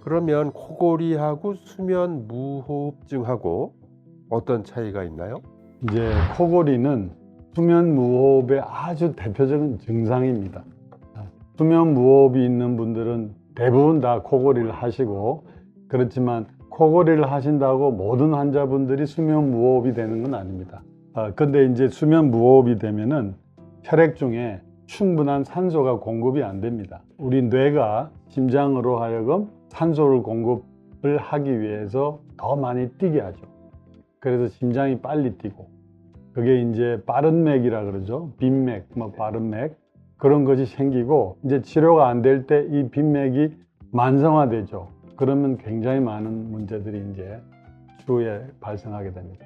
그러면 코골이하고 수면 무호흡증하고 어떤 차이가 있나요? 이제 코골이는 수면 무호흡의 아주 대표적인 증상입니다. 수면 무호흡이 있는 분들은 대부분 다 코골이를 하시고, 그렇지만 코골이를 하신다고 모든 환자분들이 수면 무호흡이 되는 건 아닙니다. 근데 이제 수면 무호흡이 되면은 혈액 중에 충분한 산소가 공급이 안 됩니다. 우리 뇌가 심장으로 하여금 산소를 공급을 하기 위해서 더 많이 뛰게 하죠. 그래서 심장이 빨리 뛰고, 그게 이제 빠른 맥이라 그러죠. 빈맥, 빠른 맥, 그런 것이 생기고, 이제 치료가 안 될 때 이 빈맥이 만성화되죠. 그러면 굉장히 많은 문제들이 이제 추후에 발생하게 됩니다.